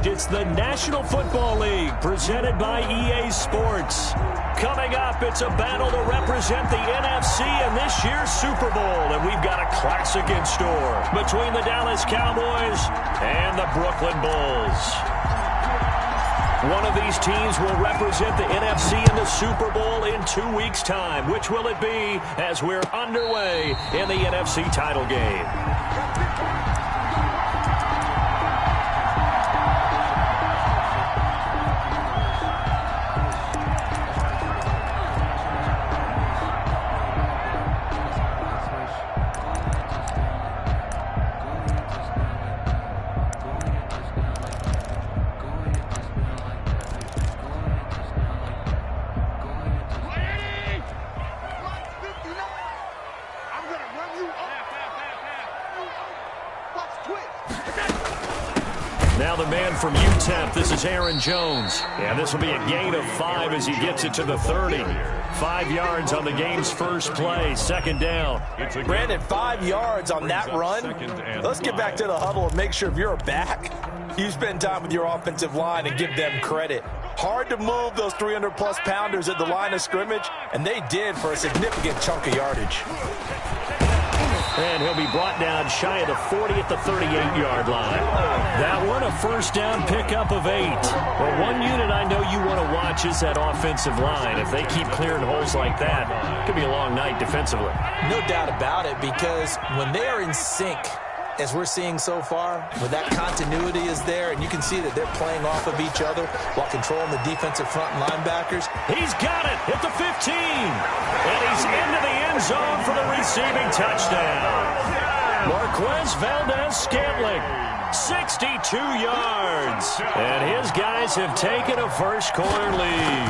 It's the National Football League presented by EA Sports. Coming up, it's a battle to represent the NFC in this year's Super Bowl. And we've got a classic in store between the Dallas Cowboys and the Brooklyn Bulls. One of these teams will represent the NFC in the Super Bowl in 2 weeks' time. Which will it be as we're underway in the NFC title game? Now the man from UTEP, this is Aaron Jones. And this will be a gain of 5 as he gets it to the 30. 5 yards on the game's first play, second down. Brandon, 5 yards on that run. Let's get back to the huddle and make sure if you're back, you spend time with your offensive line and give them credit. Hard to move those 300-plus pounders at the line of scrimmage, and they did for a significant chunk of yardage. And he'll be brought down shy of the 40 at the 38-yard line. That one, a first down pickup of 8. Well, one unit I know you want to watch is that offensive line. If they keep clearing holes like that, it could be a long night defensively. No doubt about it, because when they are in sync, as we're seeing so far, when that continuity is there, and you can see that they're playing off of each other while controlling the defensive front and linebackers. He's got it at the 15. And he's into the end zone for the receiving touchdown. Marquez Valdez-Scantling, 62 yards. And his guys have taken a first-quarter lead.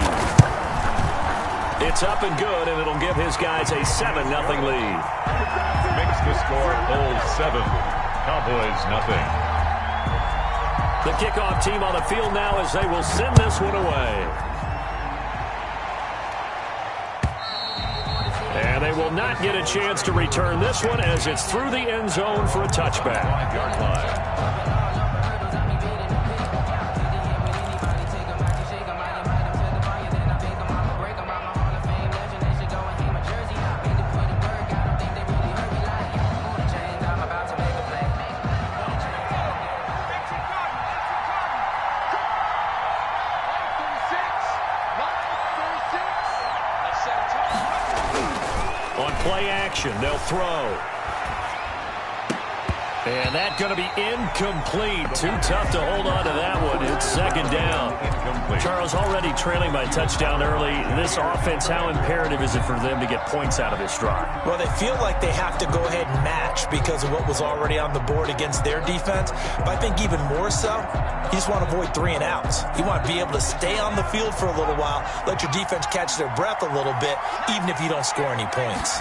It's up and good, and it'll give his guys a 7-0 lead. Makes the score Bulls 7, Cowboys nothing. The kickoff team on the field now as they will send this one away. And they will not get a chance to return this one as it's through the end zone for a touchback. 5-yard line. Play action, they'll throw. And that's going to be incomplete. Too tough to hold on to that one. It's second down. Charles, already trailing by touchdown early. This offense, how imperative is it for them to get points out of this drive? Well, they feel like they have to go ahead and match because of what was already on the board against their defense. But I think even more so, you just want to avoid 3 and outs. You want to be able to stay on the field for a little while, let your defense catch their breath a little bit, even if you don't score any points.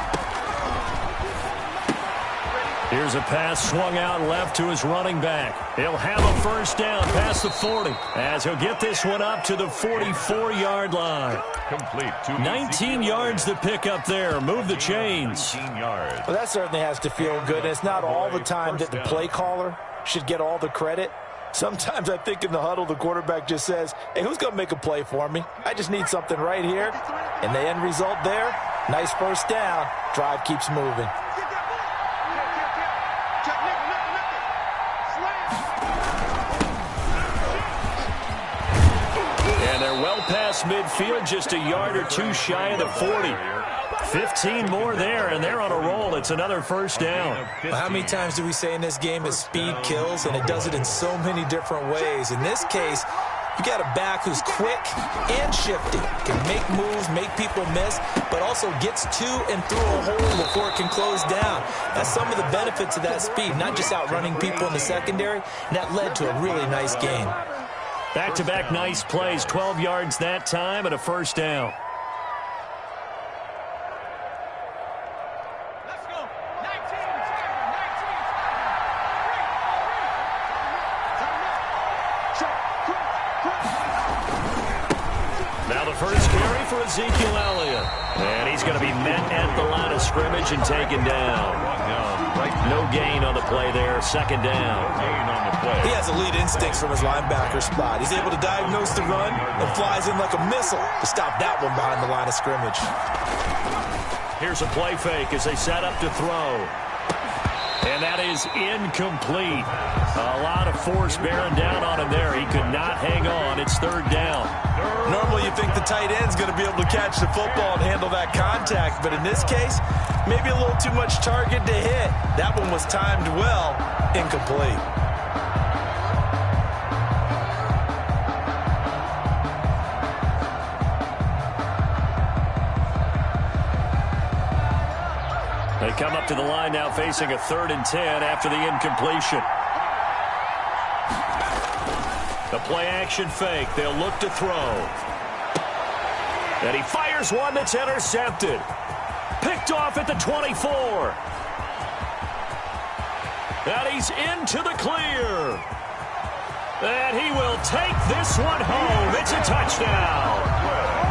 Here's a pass swung out left to his running back. He'll have a first down past the 40 as he'll get this one up to the 44-yard line. Complete. 19 yards to pick up there. Move the chains. 19 yards. Well, that certainly has to feel good. And it's not all the time that the play caller should get all the credit. Sometimes I think in the huddle, the quarterback just says, hey, who's going to make a play for me? I just need something right here. And the end result there, nice first down. Drive keeps moving. And they're well past midfield, just a yard or 2 shy of the 40. 15 more there, and they're on a roll. It's another first down. Well, how many times do we say in this game that speed kills, and it does it in so many different ways? In this case, you got a back who's quick and shifty, can make moves, make people miss, but also gets to and through a hole before it can close down. That's some of the benefits of that speed, not just outrunning people in the secondary, and that led to a really nice game. Back-to-back nice plays, 12 yards that time and a first down. Now the first carry for Ezekiel Elliott. And he's going to be met at the line of scrimmage and taken down. No gain on the play there. Second down. No gain on the play. He has elite instincts from his linebacker spot. He's able to diagnose the run and flies in like a missile to stop that one behind the line of scrimmage. Here's a play fake as they set up to throw. And that is incomplete. A lot of force bearing down on him there. He could not hang on. It's third down. Normally you think the tight end's going to be able to catch the football and handle that contact, but in this case, maybe a little too much target to hit. That one was timed well, incomplete. They come up to the line now facing a 3rd and 10 after the incompletion. The play action fake. They'll look to throw. And he fires one that's intercepted. Picked off at the 24. And he's into the clear. And he will take this one home. It's a touchdown.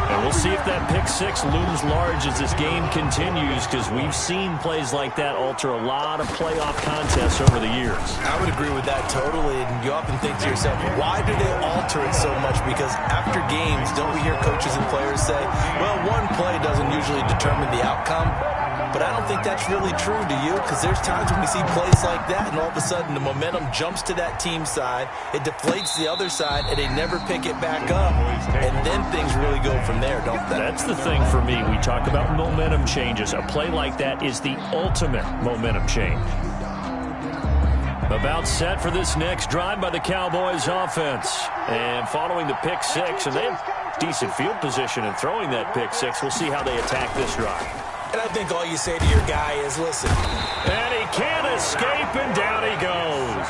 And we'll see if that pick six looms large as this game continues, because we've seen plays like that alter a lot of playoff contests over the years. I would agree with that totally, and you often think to yourself, why do they alter it so much? Because after games, don't we hear coaches and players say, well, one play doesn't usually determine the outcome? But I don't think that's really true, do you? Because there's times when we see plays like that, and all of a sudden the momentum jumps to that team side, it deflates the other side, and they never pick it back up. And then things really go from there, don't they? That's the thing for me. We talk about momentum changes. A play like that is the ultimate momentum change. About set for this next drive by the Cowboys offense. And following the pick six, and they have decent field position in throwing that pick six. We'll see how they attack this drive. And I think all you say to your guy is, listen. And he can't escape, and down he goes.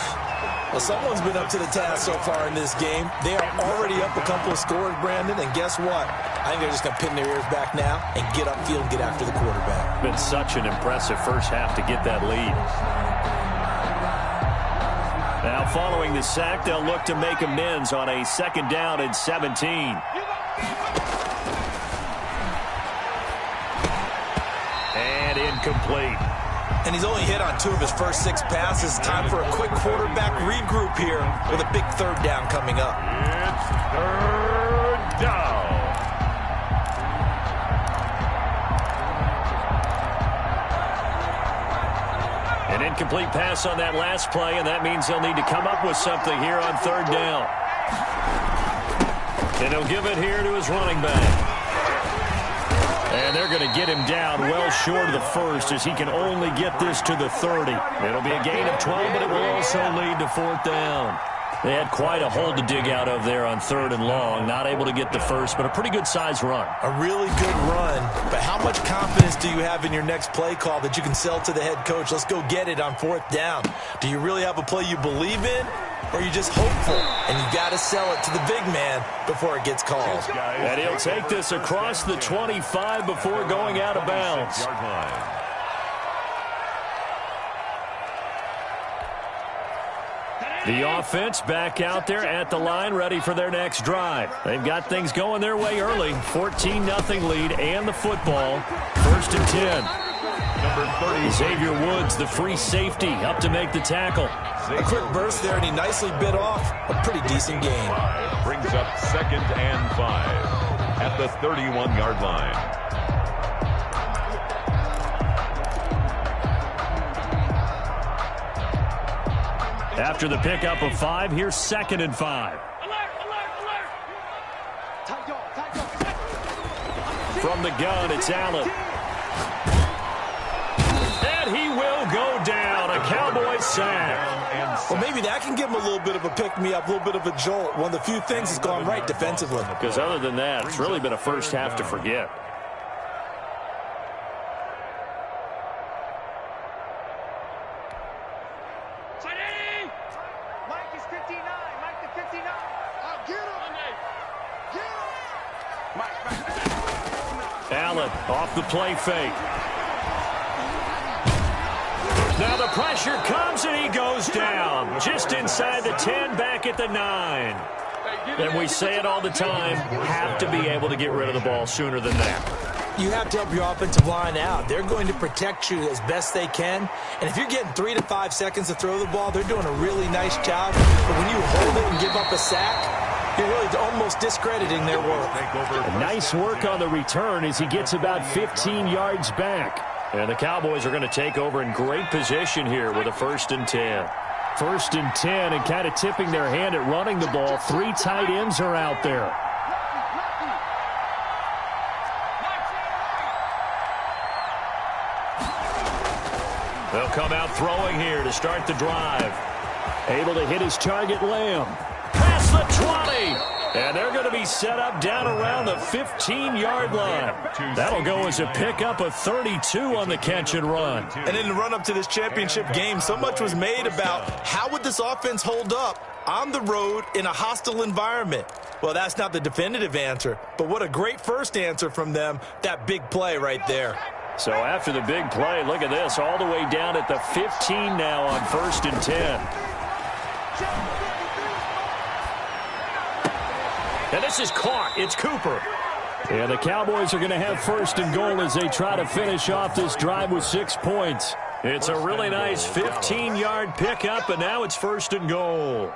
Well, someone's been up to the task so far in this game. They are already up a couple of scores, Brandon, and guess what? I think they're just going to pin their ears back now and get upfield and get after the quarterback. Been such an impressive first half to get that lead. Now, following the sack, they'll look to make amends on a 2nd down and 17. And incomplete. And he's only hit on 2 of his first 6 passes. Time for a quick quarterback regroup here with a big 3rd down coming up. It's 3rd down. An incomplete pass on that last play, and that means they'll need to come up with something here on 3rd down. And he'll give it here to his running back. And they're going to get him down well short of the first, as he can only get this to the 30. It'll be a gain of 12, but it will also lead to 4th down. They had quite a hole to dig out of there on 3rd and long. Not able to get the first, but a pretty good size run. A really good run. But how much confidence do you have in your next play call that you can sell to the head coach? Let's go get it on 4th down. Do you really have a play you believe in? Or are you just hopeful? And you got to sell it to the big man before it gets called. And he'll take this across the 25 before going out of bounds. The offense back out there at the line, ready for their next drive. They've got things going their way early. 14-0 lead and the football. 1st and 10. Number 30. Xavier Woods, the free safety, up to make the tackle. A quick burst there, and he nicely bit off a pretty decent gain. Brings up 2nd and 5 at the 31-yard line. After the pickup of 5, here's 2nd and 5. From the gun, it's Allen. And he will go down. A Cowboys sack. Well, maybe that can give him a little bit of a pick-me-up, a little bit of a jolt. One of the few things that's gone right defensively. Because other than that, it's really been a first half to forget. Allen off the play fake. Now the pressure comes and he goes down. Just inside the 10, back at the 9. And we say it all the time, have to be able to get rid of the ball sooner than that. you have to help your offensive line out. They're going to protect you as best they can. And if you're getting 3 to 5 seconds to throw the ball, they're doing a really nice job. But when you hold it and give up a sack, you're really almost discrediting their work. Nice work on the return as he gets about 15 yards back. And the Cowboys are going to take over in great position here with a 1st and 10. 1st and 10 and kind of tipping their hand at running the ball. 3 tight ends are out there. They'll come out throwing here to start the drive. Able to hit his target, Lamb. Past the 20. And they're going to be set up down around the 15-yard line. That'll go as a pickup of 32 on the catch and run. And in the run-up to this championship game, so much was made about how would this offense hold up on the road in a hostile environment. Well, that's not the definitive answer, but what a great first answer from them, that big play right there. So after the big play, look at this, all the way down at the 15 now on 1st and 10. And this is caught. It's Cooper. And the Cowboys are going to have 1st and goal as they try to finish off this drive with 6 points. It's a really nice 15-yard pickup, and now it's 1st and goal.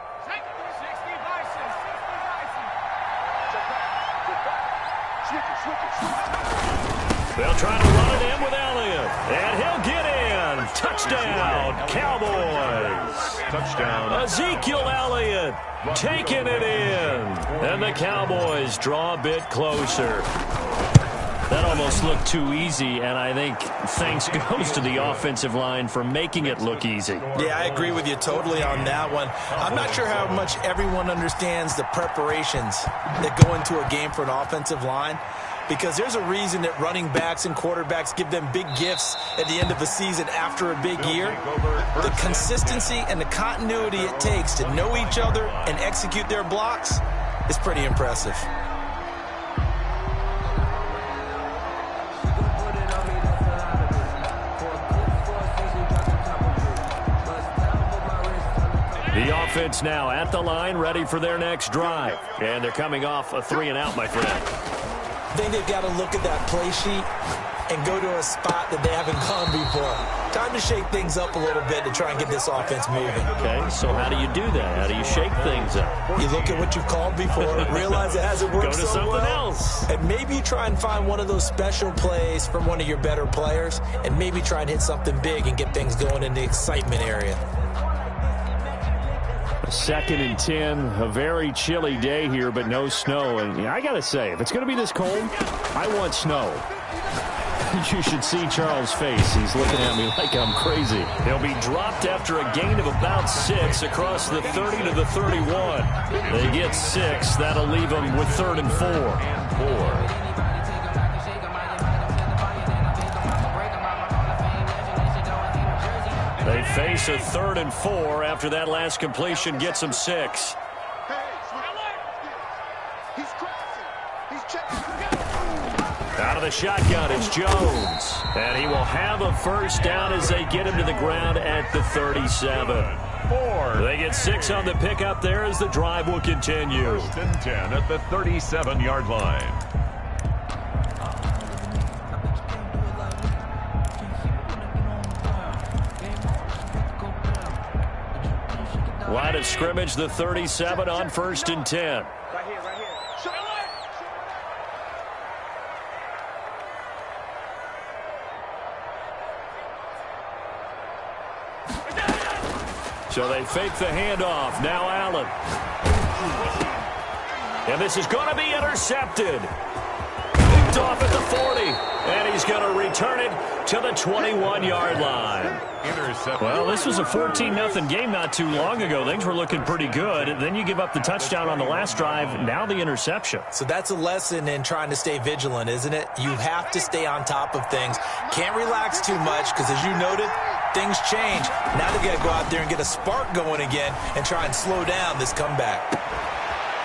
They'll try to run it in with Elliott. And he'll get in. Touchdown, Cowboys. Touchdown. Ezekiel Elliott taking it in. And the Cowboys draw a bit closer. That almost looked too easy, and I think thanks goes to the offensive line for making it look easy. Yeah, I agree with you totally on that one. I'm not sure how much everyone understands the preparations that go into a game for an offensive line, because there's a reason that running backs and quarterbacks give them big gifts at the end of the season after a big year. The consistency and the continuity it takes to know each other and execute their blocks is pretty impressive. The offense now at the line, ready for their next drive. And they're coming off a 3-and-out, my friend. I think they've got to look at that play sheet and go to a spot that they haven't gone before. Time to shake things up a little bit to try and get this offense moving. Okay, so how do you do that? How do you shake things up? You look at what you've called before, realize it hasn't worked so well. Go to something else. And maybe you try and find one of those special plays from one of your better players, and maybe try and hit something big and get things going in the excitement area. 2nd and 10, a very chilly day here, but no snow. And I got to say, if it's going to be this cold, I want snow. You should see Charles' face. He's looking at me like I'm crazy. He'll be dropped after a gain of about 6 across the 30 to the 31. They get 6. That'll leave them with 3rd and 4. They face a 3rd and 4 after that last completion gets them 6. Out of the shotgun, it's Jones. And he will have a 1st down as they get him to the ground at the 37. 4. They get 6 on the pickup there as the drive will continue. 1st and 10 at the 37-yard line. Line of scrimmage, the 37 on 1st and 10. Right here. So they fake the handoff. Now Allen. And this is going to be intercepted. Picked off at the 40. And he's going to return it to the 21-yard line. Well, this was a 14-0 game not too long ago. Things were looking pretty good. And then you give up the touchdown on the last drive. Now the interception. So that's a lesson in trying to stay vigilant, isn't it? You have to stay on top of things. Can't relax too much because, as you noted, things change. Now they've got to go out there and get a spark going again and try and slow down this comeback.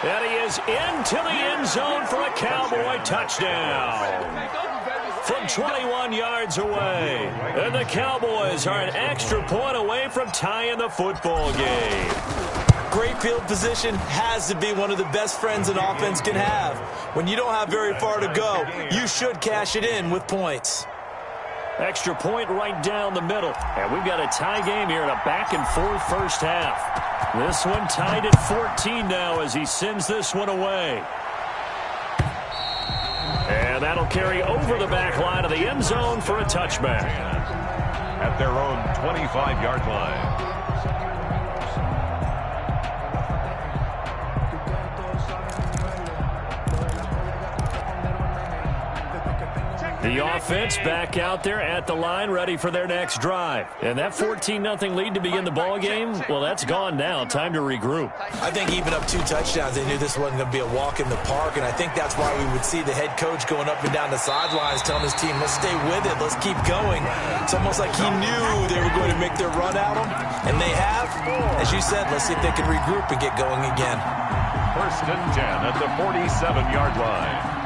And he is into the end zone for a Cowboy touchdown. From 21 yards away. And the Cowboys are an extra point away from tying the football game. great field position has to be one of the best friends an offense can have. When you don't have very far to go, you should cash it in with points. Extra point right down the middle. And we've got a tie game here in a back-and-forth first half. This one tied at 14 now as he sends this one away. And that'll carry over the back line of the end zone for a touchback. At their own 25-yard line. The offense back out there at the line, ready for their next drive. And that 14-0 lead to begin the ball game, well, that's gone now. Time to regroup. I think even up 2 touchdowns, they knew this wasn't going to be a walk in the park, and I think that's why we would see the head coach going up and down the sidelines telling his team, let's stay with it, let's keep going. It's almost like he knew they were going to make their run at him, and they have. As you said, let's see if they can regroup and get going again. 1st and 10 at the 47-yard line.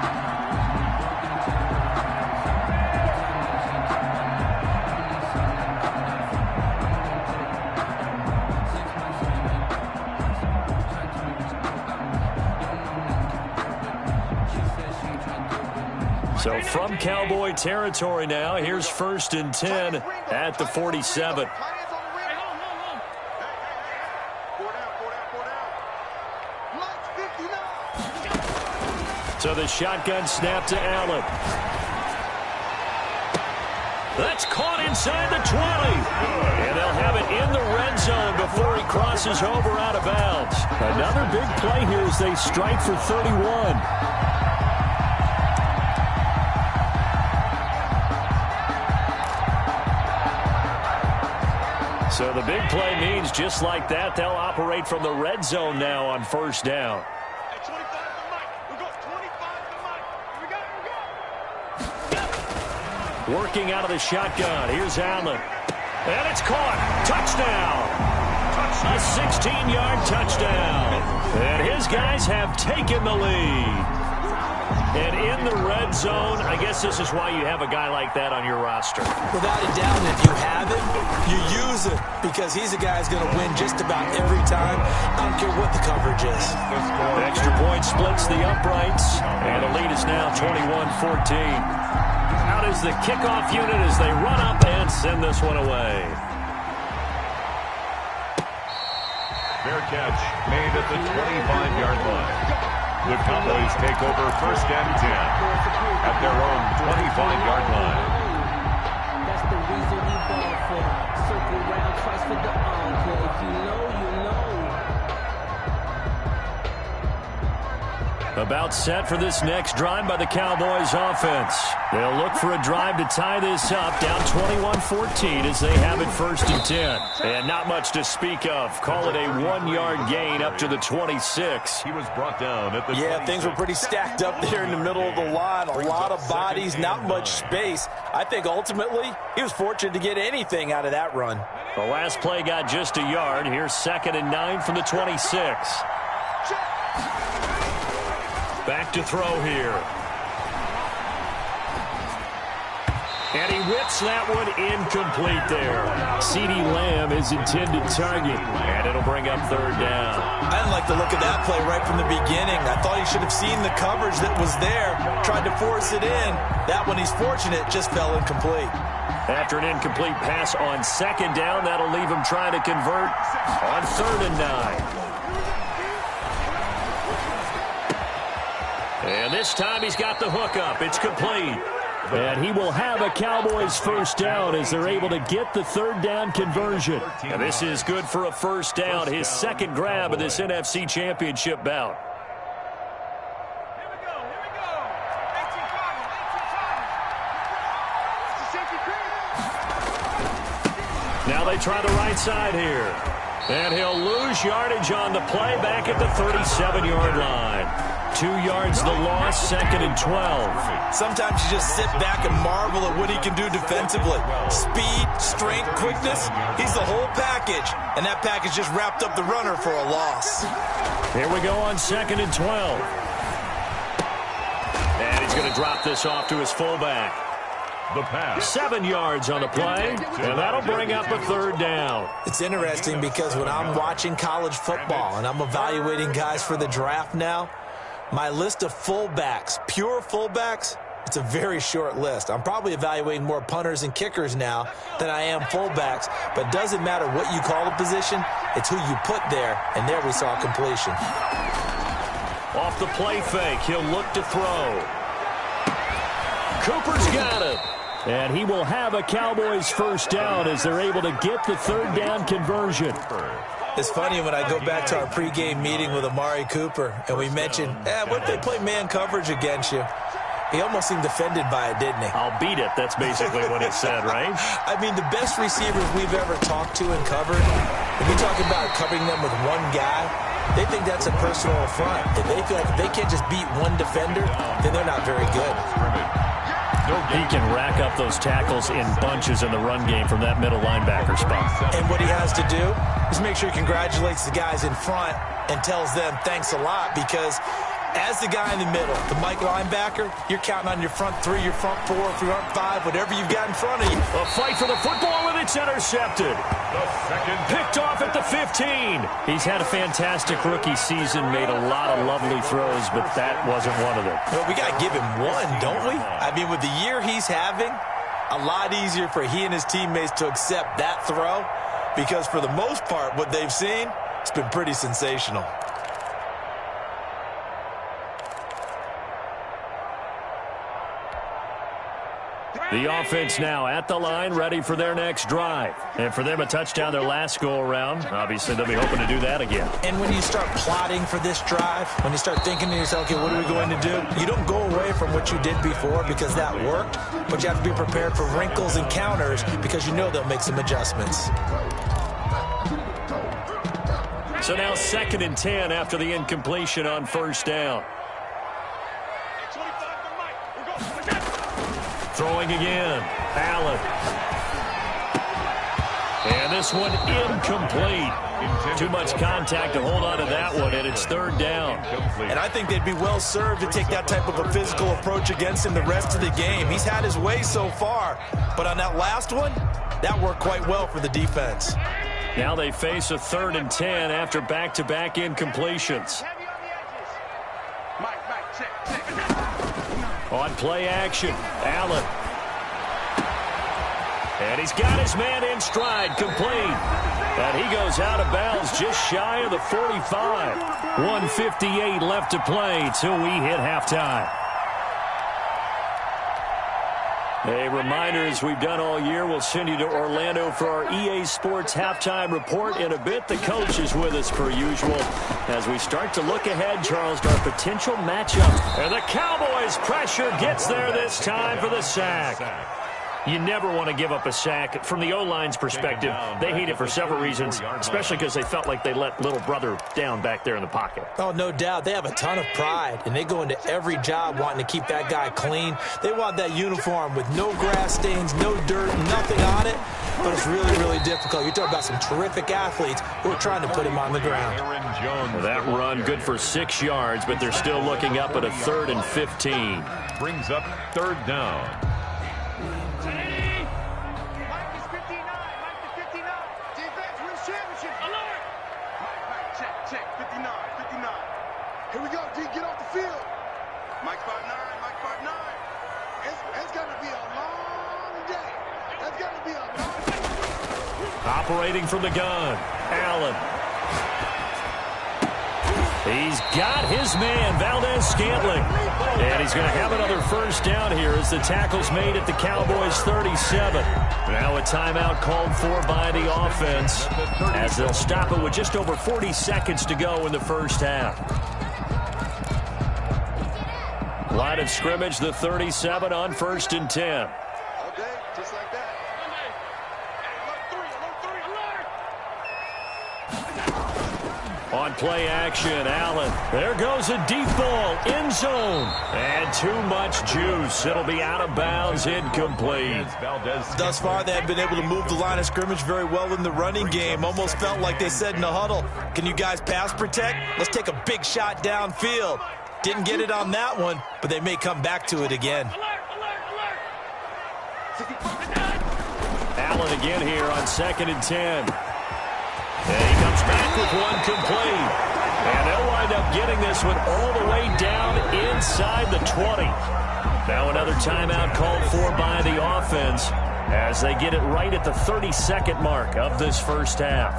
So from Cowboy territory now, here's 1st and 10 at the 47. So the shotgun snap to Allen. That's caught inside the 20. And they'll have it in the red zone before he crosses over out of bounds. Another big play here as they strike for 31. So the big play means just like that, they'll operate from the red zone now on 1st down. Working out of the shotgun. Here's Allen. And it's caught. Touchdown. A 16-yard touchdown. And his guys have taken the lead. And in the red zone, I guess this is why you have a guy like that on your roster. Without a doubt, if you have him, you use him because he's a guy who's going to win just about every time. I don't care what the coverage is. The extra point splits the uprights, and the lead is now 21-14. Out is the kickoff unit as they run up and send this one away. Fair catch made at the 25-yard line. The Cowboys take over 1st and 10 at their own 25-yard line. That's the reason we ball for. Circle round twice for the encore. If you know, you know. About set for this next drive by the Cowboys offense. They'll look for a drive to tie this up, down 21-14 as they have it 1st and 10. And not much to speak of. Call it a 1-yard gain up to the 26. He was brought down at the 26. Things were pretty stacked up there in the middle of the line. A lot of bodies, not much space. I think ultimately he was fortunate to get anything out of that run. The last play got just a yard. Here's 2nd and 9 from the 26. Back to throw here. And he whips that one incomplete there. CeeDee Lamb is intended target. And it'll bring up 3rd down. I didn't like the look of that play right from the beginning. I thought he should have seen the coverage that was there, tried to force it in. That one, he's fortunate, just fell incomplete. After an incomplete pass on 2nd down, that'll leave him trying to convert on 3rd and 9. And this time he's got the hook up. It's complete. And he will have a Cowboys 1st down as they're able to get the 3rd down conversion. And this is good for a 1st down, his 2nd grab of this NFC Championship bout. Here we go. Now they try the right side here. And he'll lose yardage on the play back at the 37-yard line. 2 yards the loss, 2nd and 12. Sometimes you just sit back and marvel at what he can do defensively. Speed, strength, quickness, he's the whole package. And that package just wrapped up the runner for a loss. Here we go on 2nd and 12. And he's going to drop this off to his fullback. The pass. 7 yards on the play, and that'll bring up a third down. It's interesting because when I'm watching college football and I'm evaluating guys for the draft now, my list of fullbacks, pure fullbacks, it's a very short list. I'm probably evaluating more punters and kickers now than I am fullbacks, but it doesn't matter what you call the position, it's who you put there, and there we saw completion. Off the play fake, he'll look to throw. Cooper's got it. And he will have a Cowboys first down as they're able to get the third down conversion. It's funny when I go back to our pregame meeting with Amari Cooper, and we mentioned, what if they play man coverage against you? He almost seemed offended by it, didn't he? I'll beat it. That's basically what he said, right? I mean, the best receivers we've ever talked to and covered, when you talk about covering them with one guy, they think that's a personal affront. If they feel like if they can't just beat one defender, then they're not very good. He can rack up those tackles in bunches in the run game from that middle linebacker spot. And what he has to do is make sure he congratulates the guys in front and tells them thanks a lot, because as the guy in the middle, the Mike linebacker, you're counting on your front three, your front four, front five, whatever you've got in front of you. A fight for the football, and it's intercepted. Picked off at the 15. He's had a fantastic rookie season, made a lot of lovely throws, but that wasn't one of them. Well, we got to give him one, don't we? I mean, with the year he's having, a lot easier for he and his teammates to accept that throw, because for the most part, what they've seen, it's been pretty sensational. The offense now at the line, ready for their next drive. And for them, a touchdown their last go-around. Obviously, they'll be hoping to do that again. And when you start plotting for this drive, when you start thinking to yourself, okay, what are we going to do? You don't go away from what you did before because that worked, but you have to be prepared for wrinkles and counters because you know they'll make some adjustments. So now 2nd and 10 after the incompletion on first down. Throwing again. Allen. And this one incomplete. Too much contact to hold on to that one, and it's third down. And I think they'd be well served to take that type of a physical approach against him the rest of the game. He's had his way so far, but on that last one, that worked quite well for the defense. Now they face a 3rd and 10 after back-to-back incompletions. On play action, Allen. And he's got his man in stride, complete. And he goes out of bounds just shy of the 45. 1:58 left to play till we hit halftime. A reminder, as we've done all year, we'll send you to Orlando for our EA Sports halftime report in a bit. The coach is with us per usual as we start to look ahead, Charles, to our potential matchup. And the Cowboys' pressure gets there this time for the sack. You never want to give up a sack. From the O-line's perspective, they hate it for several reasons, especially because they felt like they let little brother down back there in the pocket. Oh, no doubt. They have a ton of pride, and they go into every job wanting to keep that guy clean. They want that uniform with no grass stains, no dirt, nothing on it, but it's really, really difficult. You're talking about some terrific athletes who are trying to put him on the ground. Well, that run good for 6 yards, but they're still looking up at a 3rd and 15. Brings up 3rd down. Here we go, D, get off the field. Mike 5'9", Mike 5'9". It's going to be a long day. It's going to be a long day. Operating from the gun, Allen. He's got his man, Valdez-Scantling. And he's going to have another first down here as the tackle's made at the Cowboys' 37. Now a timeout called for by the offense as they'll stop it with just over 40 seconds to go in the first half. Line of scrimmage, the 37 on 1st and 10. All day, just like that. On play action, Allen. There goes a deep ball, end zone. And too much juice. It'll be out of bounds, incomplete. Thus far, they have been able to move the line of scrimmage very well in the running game. Almost felt like they said in the huddle, can you guys pass protect? Let's take a big shot downfield. Didn't get it on that one, but they may come back to it again. Allen again here on 2nd and 10. And he comes back with one complete. And they'll wind up getting this one all the way down inside the 20. Now another timeout called for by the offense as they get it right at the 30-second mark of this first half.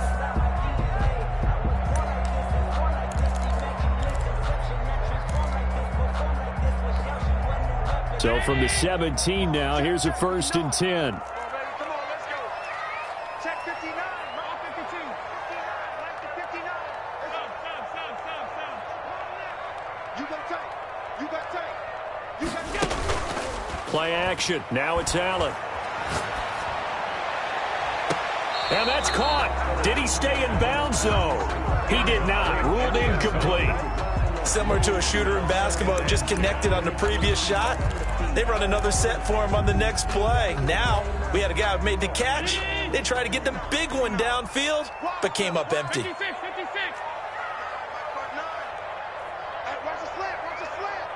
So from the 17 now, here's a 1st and 10. Come on, let's go. Check 59, mark 52. 59. You got tight. You got tight. You got tight. Play action. Now it's Allen. And that's caught. Did he stay in bounds, though? He did not. Ruled incomplete. Similar to a shooter in basketball, just connected on the previous shot. They run another set for him on the next play. Now, we had a guy who made the catch. They tried to get the big one downfield, but came up empty. 56. Hey, watch the slant. Watch the slant.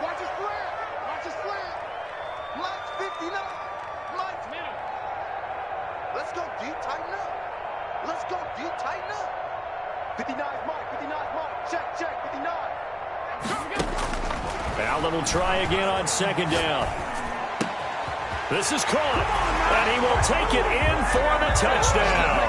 Watch the slant. Watch the slant. Mike's 59. Mike's middle. Let's go deep, tighten up. Let's go deep, tighten up. 59 is Mike. 59 is Mike. Check. 59. Allen will try again on 2nd down. This is caught, and he will take it in for the touchdown.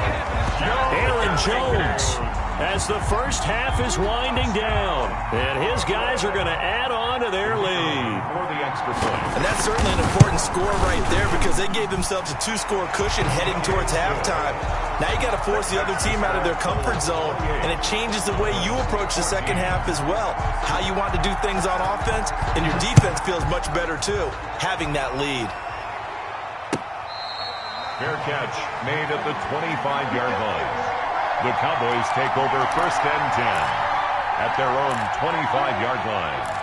Aaron Jones, as the first half is winding down, and his guys are going to add on to their lead. For the extra point. And that's certainly an important score right there because they gave themselves a 2-score cushion heading towards halftime. Now you got to force the other team out of their comfort zone, and it changes the way you approach the second half as well. How you want to do things on offense, and your defense feels much better too, having that lead. Fair catch made at the 25-yard line. The Cowboys take over 1st and 10 at their own 25-yard line.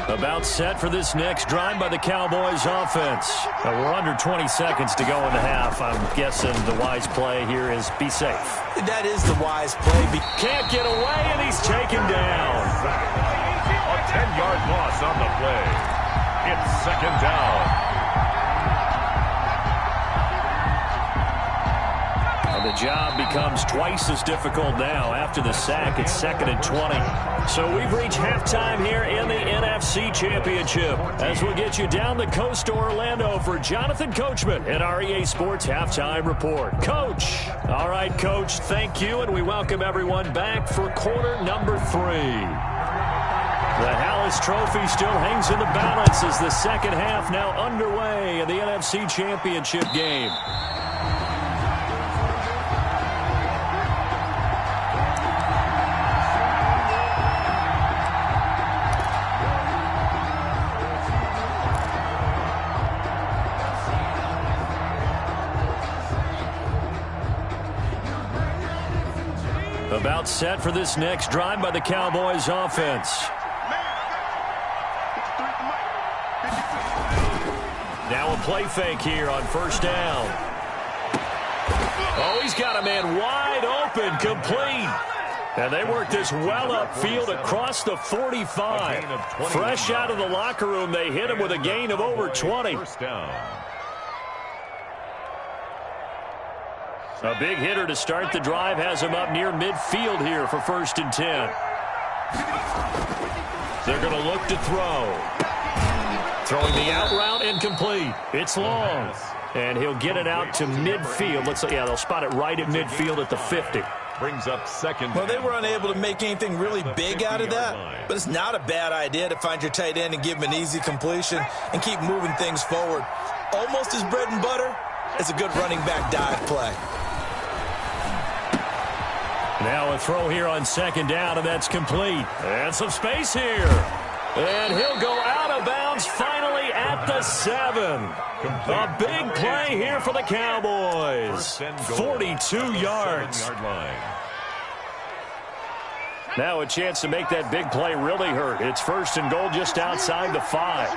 About set for this next drive by the Cowboys offense. We're under 20 seconds to go in the half. I'm guessing the wise play here is be safe. That is the wise play. Can't get away, and he's taken down. A 10-yard loss on the play. It's 2nd down. The job becomes twice as difficult now after the sack. It's 2nd and 20. So we've reached halftime here in the NFC Championship as we'll get you down the coast to Orlando for Jonathan Coachman at our EA Sports Halftime Report. Coach. All right, Coach, thank you, and we welcome everyone back for quarter number 3. The Hallis Trophy still hangs in the balance as the second half now underway in the NFC Championship game. About set for this next drive by the Cowboys offense. Now a play fake here on 1st down. Oh, he's got a man wide open, complete. And they work this well upfield across the 45. Fresh out of the locker room, they hit him with a gain of over 20. 1st down. A big hitter to start the drive has him up near midfield here for 1st and 10. They're going to look to throw. Throwing the out route incomplete. It's long. And he'll get it out to midfield. They'll spot it right at midfield at the 50. Brings up 2nd. Well, they were unable to make anything really big out of that, but it's not a bad idea to find your tight end and give him an easy completion and keep moving things forward. Almost as bread and butter as a good running back dive play. Now a throw here on 2nd down, and that's complete. And some space here. And he'll go out of bounds finally at the 7. A big play here for the Cowboys. 42 yards. Now a chance to make that big play really hurt. It's 1st and goal just outside the 5.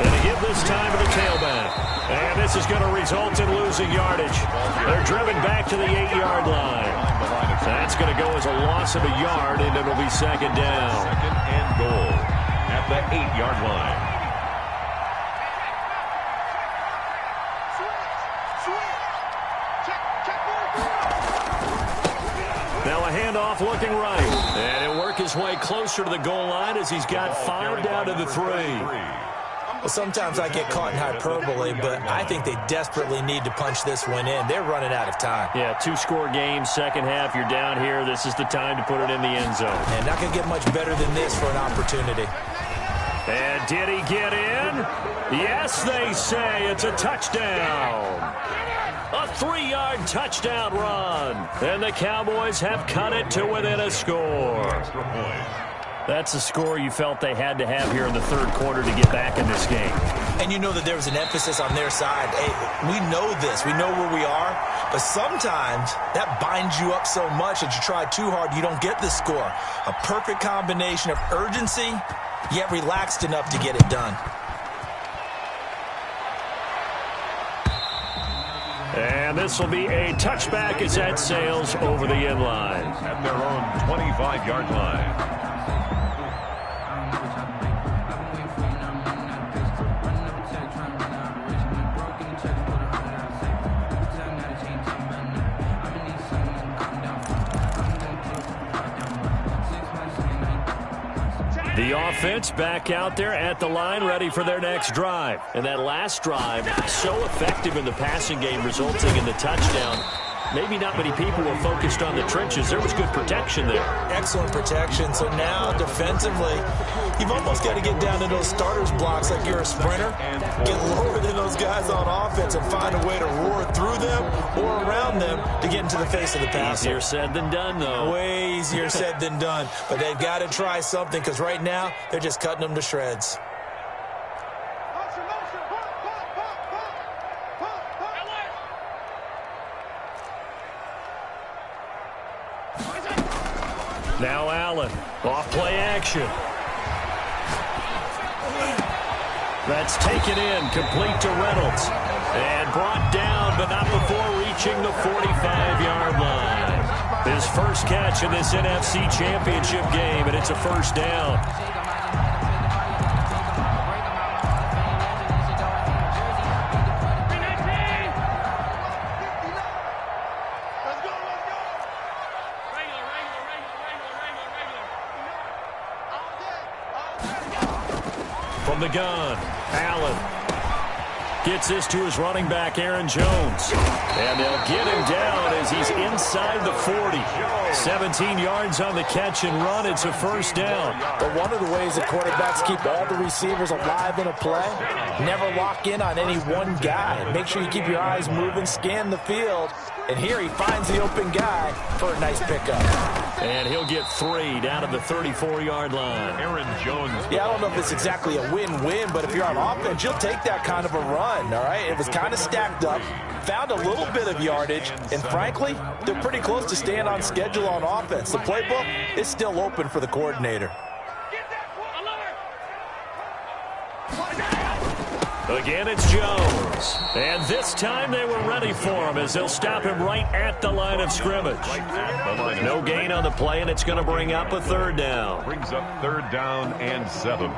And to give this time to the tailback. And this is going to result in losing yardage. They're driven back to the 8-yard line. That's going to go as a loss of a yard, and it'll be second down. Second and goal at the 8-yard line. Now a handoff looking right. And he'll work his way closer to the goal line as he's got 5 down to the 3. Well, sometimes I get caught in hyperbole, but I think they desperately need to punch this one in. They're running out of time. Yeah, 2-score game, second half. You're down here. This is the time to put it in the end zone. And not going to get much better than this for an opportunity. And did he get in? Yes, they say it's a touchdown. A 3-yard touchdown run. And the Cowboys have cut it to within a score. That's a score you felt they had to have here in the third quarter to get back in this game. And you know that there was an emphasis on their side. Hey, we know this. We know where we are. But sometimes that binds you up so much that you try too hard, you don't get the score. A perfect combination of urgency, yet relaxed enough to get it done. And this will be a touchback as that sails over the end line. At their own 25-yard line. The offense back out there at the line, ready for their next drive. And that last drive, so effective in the passing game, resulting in the touchdown. Maybe not many people were focused on the trenches. There was good protection there. Excellent protection. So now, defensively, you've almost got to get down to those starters blocks like you're a sprinter. Get lower than those guys on offense and find a way to roar through them or around them to get into the face of the passer. Easier said than done, though. Way easier said than done. But they've got to try something because right now, they're just cutting them to shreds. Now Allen, off play action. That's taken in, complete to Reynolds. And brought down, but not before reaching the 45-yard line. His first catch in this NFC Championship game, and it's a first down. From the gun, Allen gets this to his running back, Aaron Jones. And they'll get him down as he's inside the 40. 17 yards on the catch and run. It's a first down. But one of the ways that quarterbacks keep all the receivers alive in a play, never lock in on any one guy. Make sure you keep your eyes moving, scan the field. And here he finds the open guy for a nice pickup. And he'll get 3 down at the 34-yard line. Aaron Jones. Yeah, I don't know if it's exactly a win-win, but if you're on offense, you'll take that kind of a run, all right? It was kind of stacked up, found a little bit of yardage, and frankly, they're pretty close to staying on schedule on offense. The playbook is still open for the coordinator. Again, it's Jones. And this time they were ready for him as they'll stop him right at the line of scrimmage. No gain on the play, and it's going to bring up a third down. Brings up third down and 7.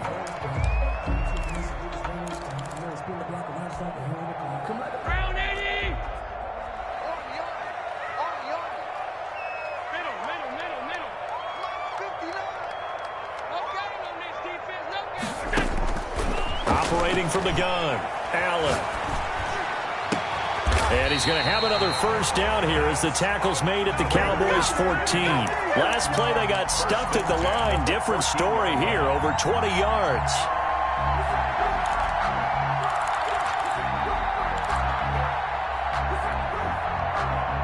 Operating from the gun, Allen. And he's going to have another first down here as the tackle's made at the Cowboys' 14. Last play, they got stuffed at the line. Different story here, over 20 yards.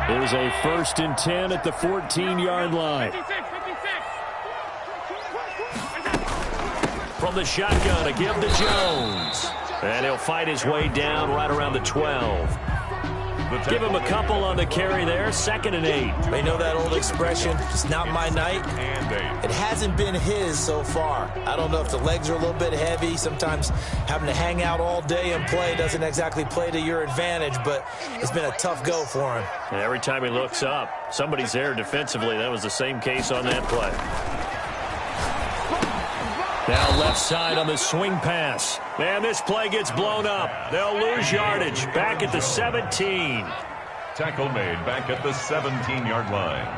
Here's a 1st and 10 at the 14-yard line. From the shotgun, a give to Jones. And he'll fight his way down right around the 12. Give him a couple on the carry there. 2nd and 8. They know that old expression, it's not my night. And 8. It hasn't been his so far. I don't know if the legs are a little bit heavy. Sometimes having to hang out all day and play doesn't exactly play to your advantage, but it's been a tough go for him. And every time he looks up, somebody's there defensively. That was the same case on that play. Now left side on the swing pass. Man, this play gets blown up. They'll lose yardage. Back at the 17. Tackle made back at the 17-yard line.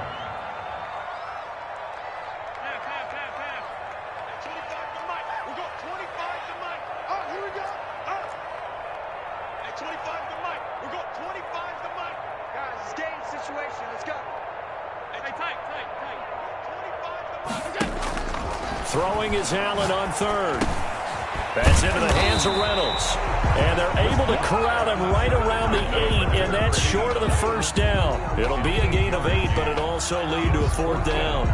25 to Mike. We'll go 25 to Mike. Oh, here we go. Hey, 25 to Mike. We'll go 25 to Mike. Guys, it's game situation. Let's go. Hey, tight. 25 to Mike. Throwing is Allen on 3rd. That's into the hands of Reynolds. And they're able to corral him right around the 8, and that's short of the 1st down. It'll be a gain of 8, but it'll also lead to a 4th down.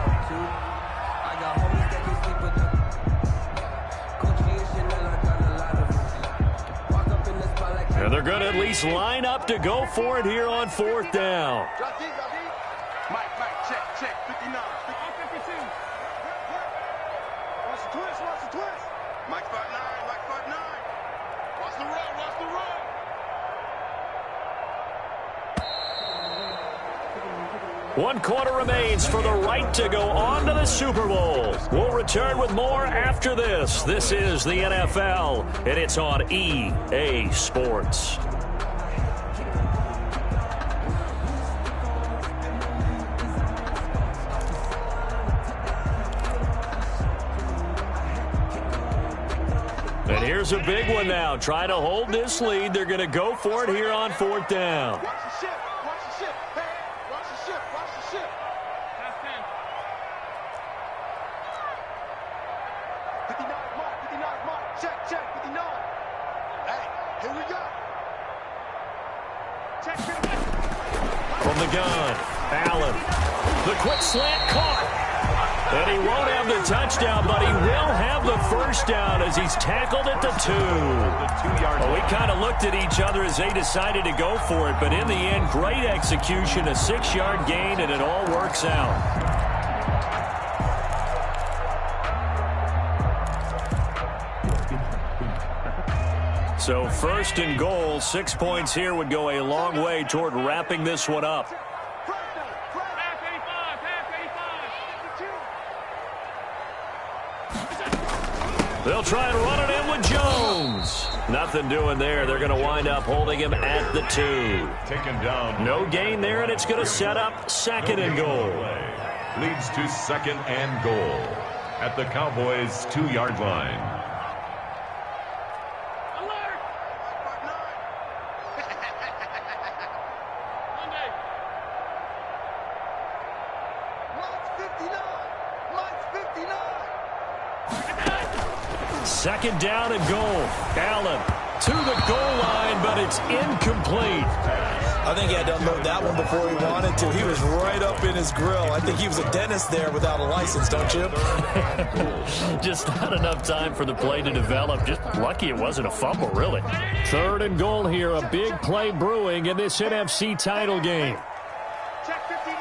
And they're going to at least line up to go for it here on 4th down. Drop deep. Mike, check. 59. 52. Watch the twist. Mike 5'9", Mike 5'9". Watch the run. 1 quarter remains for the right to go on to the Super Bowl. We'll return with more after this. This is the NFL, and it's on EA Sports. And here's a big one now. Trying to hold this lead. They're going to go for it here on 4th down. Watch the ship. Hey, watch the ship. 59, Mike. Check. 59. Hey, here we go. Check. From the gun, Allen. The quick slant caught. And he won't have the touchdown, but he will have the 1st down as he's tackled at the 2. Well, we kind of looked at each other as they decided to go for it, but in the end, great execution, a 6-yard gain, and it all works out. So 1st and goal, 6 points here would go a long way toward wrapping this one up. They'll try and run it in with Jones. Nothing doing there. They're going to wind up holding him at the 2. Taken down. No gain there, and it's going to set up 2nd and goal. Leads to 2nd and goal at the Cowboys' 2-yard line. Second down and goal. Allen to the goal line, but it's incomplete. I think he had to unload that one before he wanted to. He was right up in his grill. I think he was a dentist there without a license, don't you? Just not enough time for the play to develop. Just lucky it wasn't a fumble, really. 3rd and goal here. A big play brewing in this NFC title game. Check 59,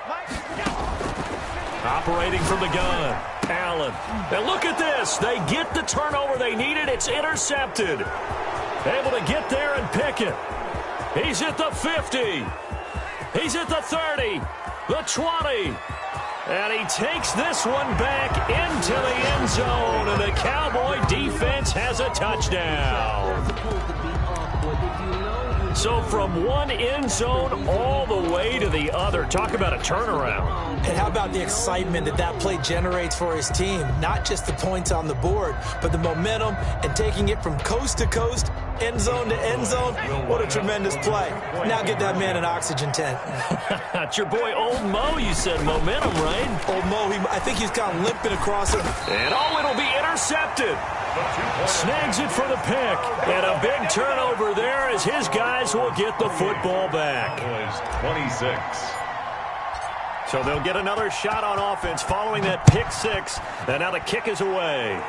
Mike. Operating from the gun. Allen. And look at this. They get the turnover they needed. It's intercepted. Able to get there and pick it. He's at the 50. He's at the 30. The 20. And he takes this one back into the end zone. And the Cowboy defense has a touchdown. So from one end zone all the way to the other. Talk about a turnaround. And how about the excitement that play generates for his team? Not just the points on the board, but the momentum and taking it from coast to coast, end zone to end zone. What a tremendous play. Now get that man an oxygen tent. It's your boy Old Mo, you said. Momentum, right? Old Mo, I think he's kind of limping across it. And it'll be intercepted. Snags it for the pick. And a big turnover there as his guys will get the football back. 26. So they'll get another shot on offense following that pick 6. And now the kick is away.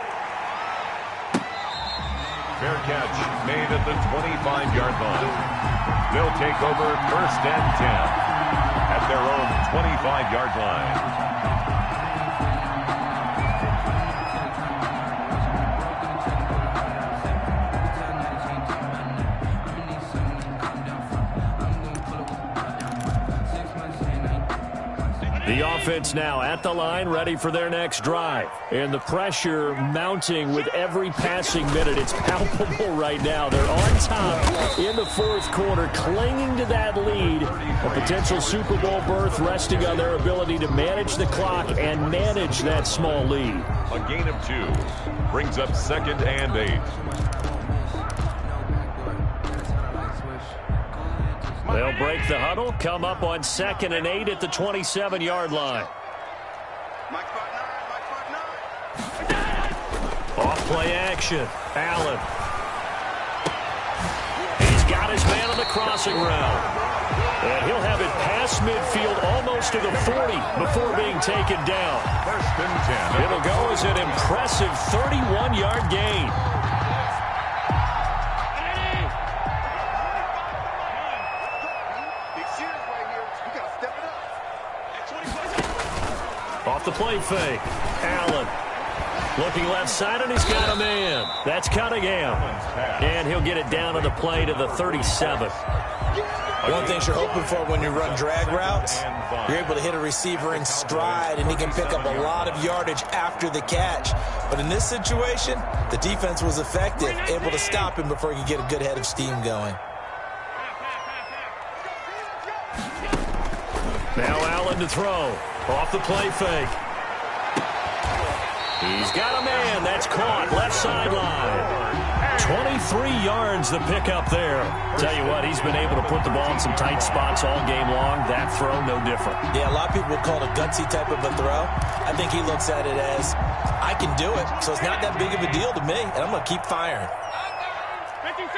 Fair catch made at the 25-yard line. They'll take over 1st and 10 at their own 25-yard line. The offense now at the line, ready for their next drive. And the pressure mounting with every passing minute. It's palpable right now. They're on top in the 4th quarter, clinging to that lead. A potential Super Bowl berth resting on their ability to manage the clock and manage that small lead. A gain of 2 brings up 2nd and 8. They'll break the huddle, come up on 2nd and 8 at the 27-yard line. Off play action. Allen. He's got his man on the crossing route. And he'll have it past midfield almost to the 40 before being taken down. 1st and 10. It'll go as an impressive 31-yard gain. Off the play fake. Allen looking left side, and he's got a man. That's Cunningham. And he'll get it down on the play to the 37. One thing you're hoping for when you run drag routes, you're able to hit a receiver in stride, and he can pick up a lot of yardage after the catch. But in this situation, the defense was effective, able to stop him before he could get a good head of steam going. Now Allen to throw. Off the play fake. He's got a man. That's caught. Left sideline. 23 yards the pickup there. Tell you what, he's been able to put the ball in some tight spots all game long. That throw, no different. Yeah, a lot of people would call it a gutsy type of a throw. I think he looks at it as, I can do it, so it's not that big of a deal to me, and I'm going to keep firing. 56.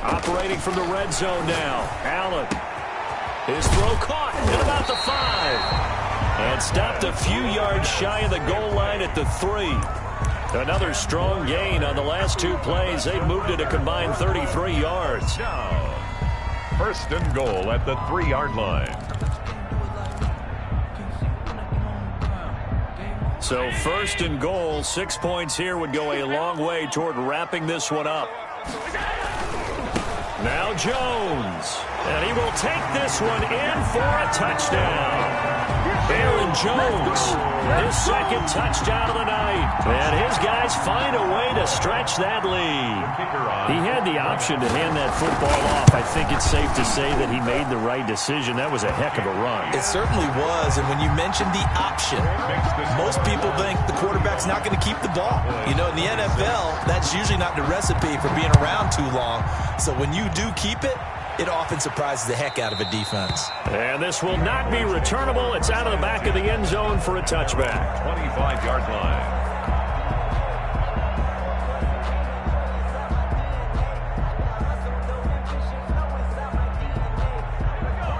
Operating from the red zone now. Allen. His throw caught at about the 5. And stopped a few yards shy of the goal line at the 3. Another strong gain on the last 2 plays. They've moved it a combined 33 yards. Down. 1st and goal at the 3-yard line. So 1st and goal, 6 points here would go a long way toward wrapping this one up. Now Jones, and he will take this one in for a touchdown. Aaron Jones, his 2nd touchdown of the night. And his guys find a way to stretch that lead. He had the option to hand that football off. I think it's safe to say that he made the right decision. That was a heck of a run. It certainly was, and when you mentioned the option, most people think the quarterback's not going to keep the ball. You know, in the NFL, that's usually not the recipe for being around too long. So when you do keep it, it often surprises the heck out of a defense. And this will not be returnable. It's out of the back of the end zone for a touchback. 25-yard line.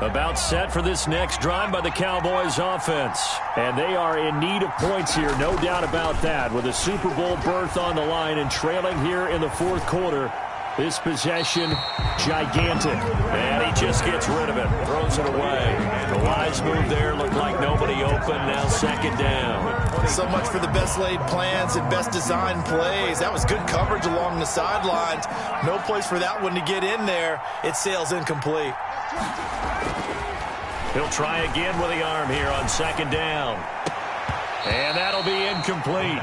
About set for this next drive by the Cowboys offense. And they are in need of points here, no doubt about that. With a Super Bowl berth on the line and trailing here in the 4th quarter. This possession, gigantic. And he just gets rid of it, throws it away. The wise move there, looked like nobody open, now 2nd down. So much for the best laid plans and best designed plays. That was good coverage along the sidelines. No place for that one to get in there. It sails incomplete. He'll try again with the arm here on 2nd down. And that'll be incomplete.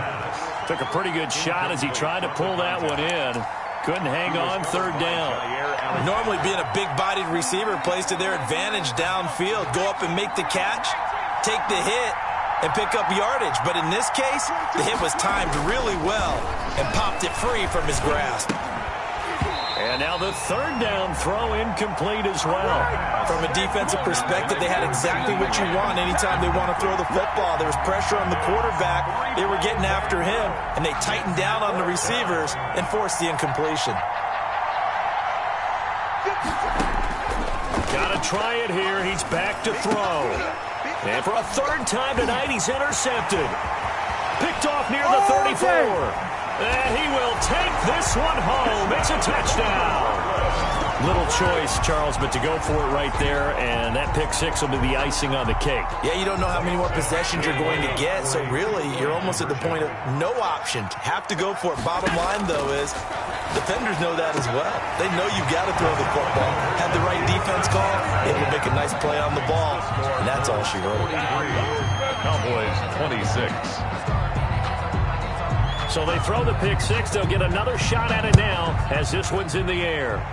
Took a pretty good shot as he tried to pull that one in. Couldn't hang on 3rd down. Normally being a big-bodied receiver plays to their advantage downfield. Go up and make the catch, take the hit, and pick up yardage. But in this case, the hit was timed really well and popped it free from his grasp. And now the 3rd down throw incomplete as well. From a defensive perspective, they had exactly what you want anytime they want to throw the football. There was pressure on the quarterback. They were getting after him, and they tightened down on the receivers and forced the incompletion. Got to try it here. He's back to throw. And for a third time tonight, he's intercepted. Picked off near the 34. And he will take this one home. It's a touchdown. Little choice, Charles, but to go for it right there, and that pick six will be the icing on the cake. Yeah, you don't know how many more possessions you're going to get, so really you're almost at the point of no option. Have to go for it. Bottom line, though, is defenders know that as well. They know you've got to throw the football. Had the right defense call, able to make a nice play on the ball, and that's all she wrote. Cowboys 26. So they throw the pick six. They'll get another shot at it now as this one's in the air.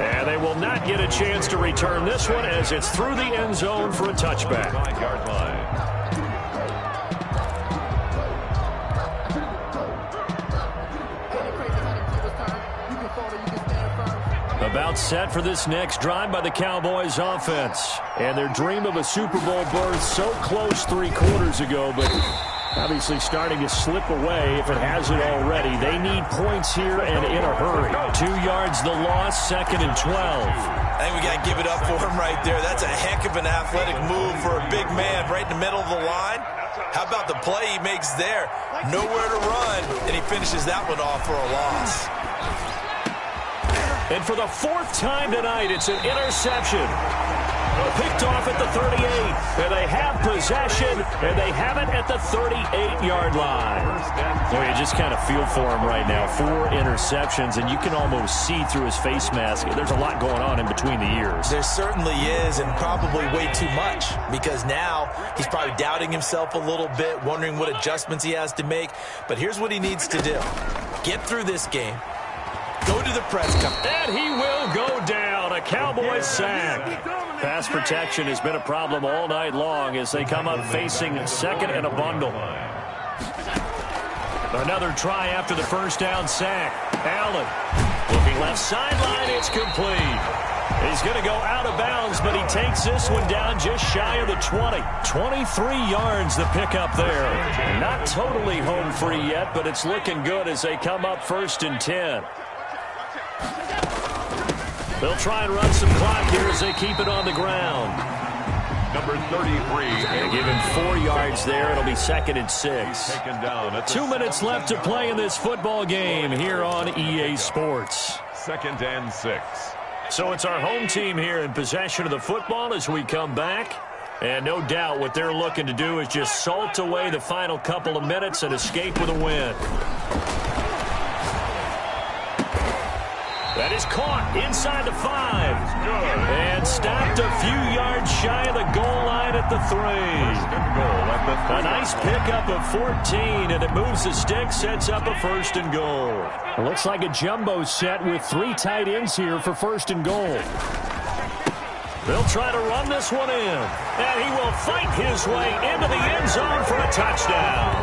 And they will not get a chance to return this one as it's through the end zone for a touchback. 5-yard line. About set for this next drive by the Cowboys offense. And their dream of a Super Bowl berth so close 3 quarters ago, but obviously starting to slip away if it hasn't already. They need points here and in a hurry. 2 yards the loss, 2nd and 12. I think we got to give it up for him right there. That's a heck of an athletic move for a big man right in the middle of the line. How about the play he makes there? Nowhere to run, and he finishes that one off for a loss. And for the 4th time tonight, it's an interception. Picked off at the 38, and they have possession, and they have it at the 38-yard line. Boy, you just kind of feel for him right now. 4 interceptions, and you can almost see through his face mask. There's a lot going on in between the ears. There certainly is, and probably way too much, because now he's probably doubting himself a little bit, wondering what adjustments he has to make. But here's what he needs to do. Get through this game. Go to the press conference. And he will go down. A Cowboys sack. Pass protection has been a problem all night long as they come up facing 2nd and a bundle. Another try after the first down sack. Allen looking left sideline. It's complete. He's going to go out of bounds, but he takes this one down just shy of the 20. 23 yards the pickup there. Not totally home free yet, but it's looking good as they come up 1st and 10. They'll try and run some clock here as they keep it on the ground. Number 33. And give him 4 yards there. It'll be 2nd and 6. Taken down at 2 minutes left to play in this football game here on EA Sports. 2nd and 6. So it's our home team here in possession of the football as we come back. And no doubt what they're looking to do is just salt away the final couple of minutes and escape with a win. That is caught inside the 5. And stopped a few yards shy of the goal line at the 3. A nice pickup of 14, and it moves the stick, sets up a 1st and goal. It looks like a jumbo set with 3 tight ends here for 1st and goal. They'll try to run this one in. And he will fight his way into the end zone for a touchdown.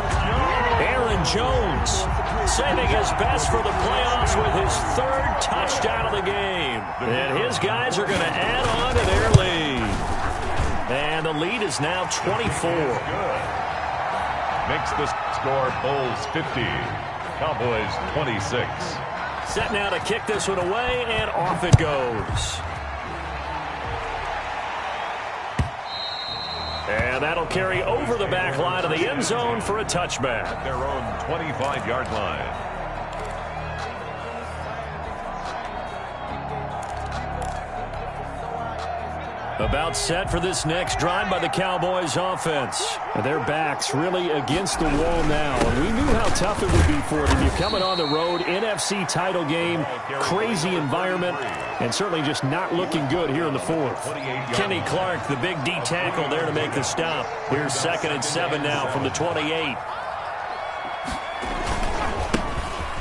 Aaron Jones saving his best for the playoffs with his 3rd touchdown of the game. And his guys are going to add on to their lead. And the lead is now 24. Makes the score Bulls 50. Cowboys 26. Set now to kick this one away, and off it goes. And that'll carry over the back line of the end zone for a touchback. At their own 25-yard line. About set for this next drive by the Cowboys offense. Their backs really against the wall now. And we knew how tough it would be for them. You're coming on the road, NFC title game, crazy environment, and certainly just not looking good here in the 4th. Kenny Clark, the big D tackle there to make the stop. Here's 2nd and 7 now from the 28.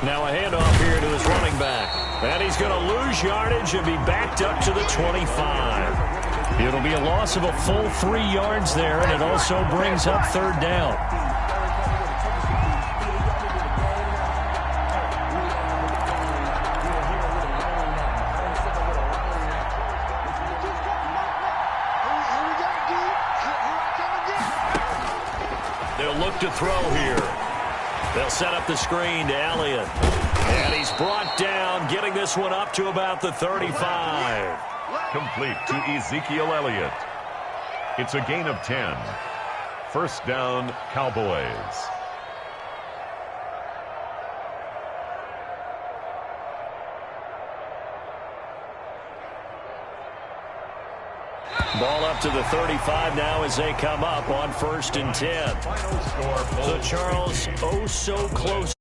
Now a handoff here to his running back. And he's going to lose yardage and be backed up to the 25. It'll be a loss of a full 3 yards there, and it also brings up 3rd down. They'll look to throw here. They'll set up the screen to Elliott. And he's brought down, getting this one up to about the 35. Complete to Ezekiel Elliott. It's a gain of 10. First down, Cowboys. Ball up to the 35 now as they come up on 1st and 10. Final score, So, Charles, oh so close.